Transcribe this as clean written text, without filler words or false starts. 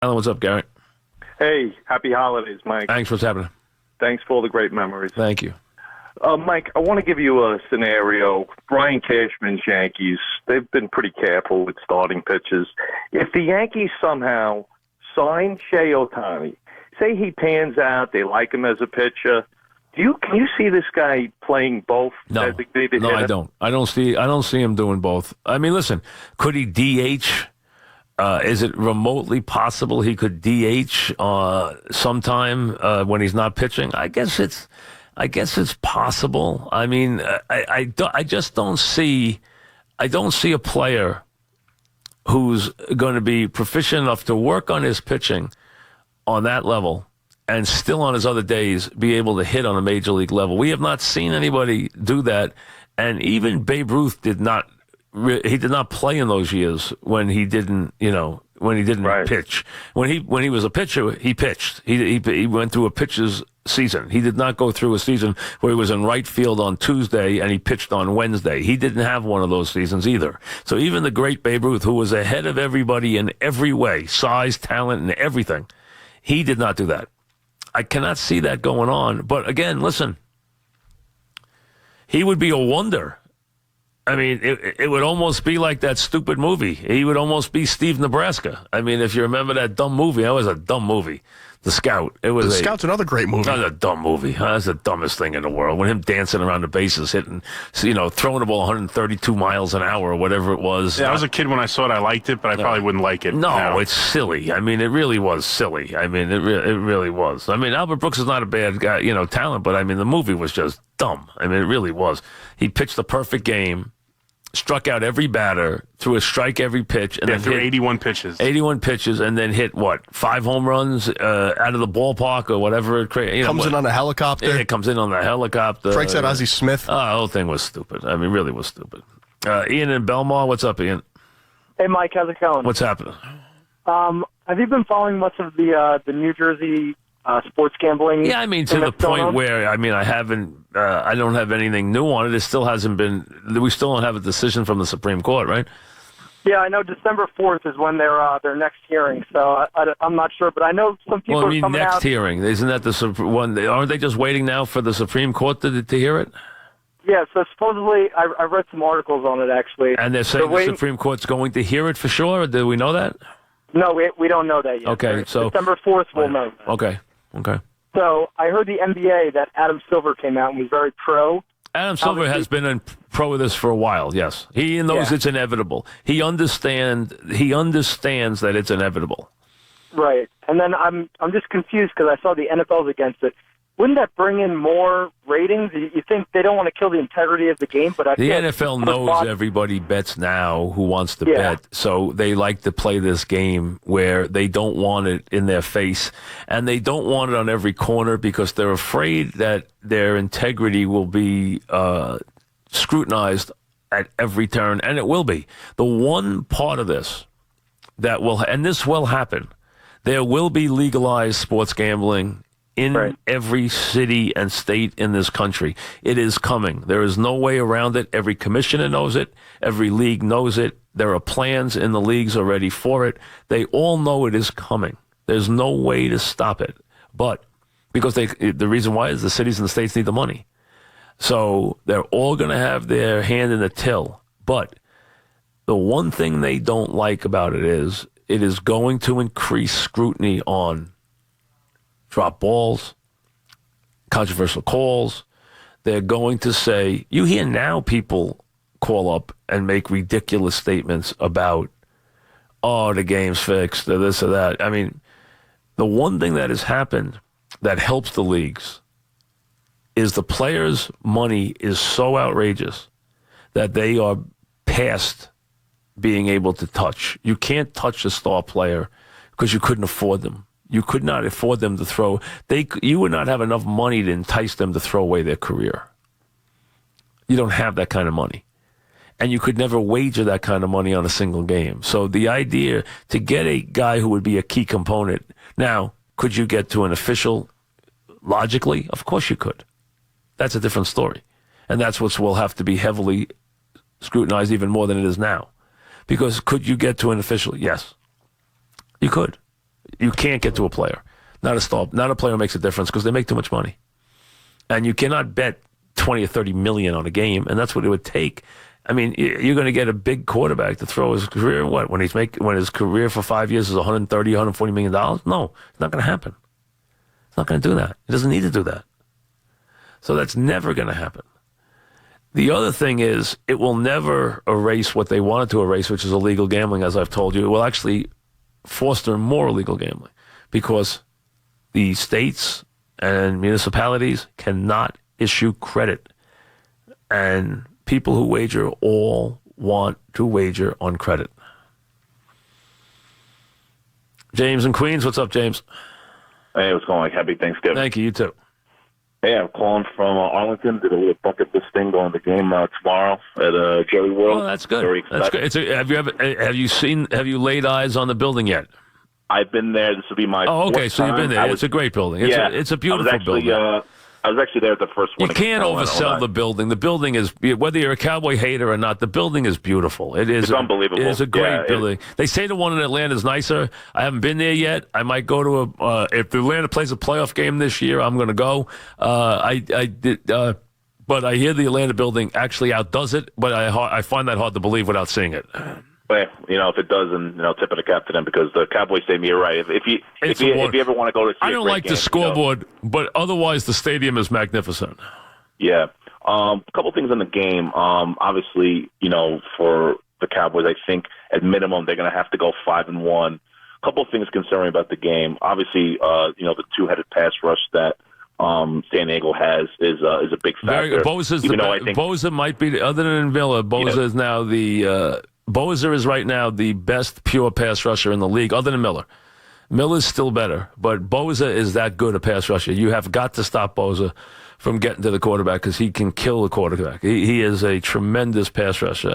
Alan, what's up, Garrett? Hey, happy holidays, Mike. Thanks. What's happening? Thanks for all the great memories. Thank you. Mike, I want to give you a scenario. Brian Cashman's Yankees, they've been pretty careful with starting pitches. If the Yankees somehow sign Shea Ohtani, say he pans out, they like him as a pitcher, can you see this guy playing both? No, designated no, hitter? I don't. I don't see him doing both. I mean, listen, could he DH? Is it remotely possible he could DH sometime when he's not pitching? I guess it's possible. I mean, I just don't see a player who's going to be proficient enough to work on his pitching on that level and still on his other days be able to hit on a major league level. We have not seen anybody do that, and even Babe Ruth did not. He did not play in those years when he didn't, Right. pitch. When he was a pitcher, he pitched. He went through a pitcher's season. He did not go through a season where he was in right field on Tuesday and he pitched on Wednesday. He didn't have one of those seasons either. So even the great Babe Ruth, who was ahead of everybody in every way, size, talent, and everything, he did not do that. I cannot see that going on. But again, listen, he would be a wonder. I mean, it would almost be like that stupid movie. He would almost be Steve Nebraska. I mean, if you remember that dumb movie, that was a dumb movie. The Scout. The Scout's another great movie. That was a dumb movie. That's the dumbest thing in the world. When him dancing around the bases, hitting, throwing the ball 132 miles an hour or whatever it was. Yeah, I was a kid when I saw it. I liked it, but I probably wouldn't like it. No, it's silly. I mean, it really was silly. I mean, it really was. I mean, Albert Brooks is not a bad guy, talent, but I mean, the movie was just dumb. I mean, it really was. He pitched the perfect game. Struck out every batter, threw a strike every pitch, and then threw hit 81 pitches. 81 pitches, and then hit 5 home runs out of the ballpark or whatever it created. Comes in on a helicopter. Yeah, it comes in on the helicopter. Strikes out Ozzie Smith. The whole thing was stupid. I mean, really was stupid. Ian in Belmar, what's up, Ian? Hey, Mike, how's it going? What's happening? Have you been following much of the New Jersey sports gambling? Yeah, I mean, to the point where, I mean, I don't have anything new on it. It still hasn't been, we still don't have a decision from the Supreme Court, right? Yeah, I know December 4th is when their next hearing, so I'm not sure, but I know some people are coming next out. hearing, isn't that the one? Aren't they just waiting now for the Supreme Court to hear it? Yeah, so supposedly, I read some articles on it, actually. And they're saying the Supreme Court's going to hear it for sure? Or do we know that? No, we don't know that yet. Okay, so December 4th we'll know that. Okay. So I heard the NBA that Adam Silver came out and was very pro. Adam Silver has been pro of this for a while, yes. He knows it's inevitable. He understands that it's inevitable. Right. And then I'm just confused because I saw the NFL's against it. Wouldn't that bring in more ratings? You think they don't want to kill the integrity of the game, but the NFL knows everybody bets now who wants to bet, so they like to play this game where they don't want it in their face, and they don't want it on every corner because they're afraid that their integrity will be scrutinized at every turn, and it will be. The one part of this that will, and this will happen, there will be legalized sports gambling in every city and state in this country. It is coming. There is no way around it. Every commissioner knows it. Every league knows it. There are plans in the leagues already for it. They all know it is coming. There's no way to stop it. But because the reason why is the cities and the states need the money. So they're all going to have their hand in the till. But the one thing they don't like about it is going to increase scrutiny on drop balls, controversial calls. They're going to say, you hear now people call up and make ridiculous statements about, the game's fixed, or this or that. I mean, the one thing that has happened that helps the leagues is the players' money is so outrageous that they are past being able to touch. You can't touch a star player because you couldn't afford them. You could not afford them to throw. You would not have enough money to entice them to throw away their career. You don't have that kind of money. And you could never wager that kind of money on a single game. So the idea to get a guy who would be a key component. Now, could you get to an official logically? Of course you could. That's a different story. And that's what will have to be heavily scrutinized even more than it is now. Because could you get to an official? Yes, you could. You can't get to a player. Not a star. Not a player makes a difference because they make too much money. And you cannot bet 20 or 30 million on a game, and that's what it would take. I mean, you're going to get a big quarterback to throw his career, when his career for 5 years is $130, $140 million? No, it's not going to happen. It's not going to do that. It doesn't need to do that. So that's never going to happen. The other thing is, it will never erase what they wanted to erase, which is illegal gambling, as I've told you. It will actually foster more illegal gambling because the states and municipalities cannot issue credit. And people who wager all want to wager on credit. James in Queens, what's up, James? Hey, what's going on? Happy Thanksgiving. Thank you, you too. Hey, I'm calling from Arlington. Did a little bucket list thing going to the game tomorrow at Jerry World. Oh, that's good. That's good. Have you laid eyes on the building yet? I've been there. This will be my okay, fourth so you've been time. there. It's a great building. It's a beautiful building. I was actually there at the first one. You can't oversell the building. The building is, whether you're a Cowboy hater or not, the building is beautiful. It's unbelievable. It is a great building. They say the one in Atlanta is nicer. I haven't been there yet. I might go to if the Atlanta plays a playoff game this year, I'm going to go. But I hear the Atlanta building actually outdoes it, but I find that hard to believe without seeing it. Well, if it doesn't, tip of the cap to them because the Cowboys say you're right. If you ever want to go to see I don't like game, the scoreboard, but otherwise the stadium is magnificent. Yeah. A couple things on the game. Obviously, for the Cowboys, I think at minimum they're going to have to go 5-1. A couple of things concerning about the game. Obviously, the two-headed pass rush that San Diego has is a big factor. Bosa might be, other than Villa, Bosa is now Bosa is right now the best pure pass rusher in the league, other than Miller. Miller's still better, but Bosa is that good a pass rusher. You have got to stop Bosa from getting to the quarterback because he can kill the quarterback. He is a tremendous pass rusher.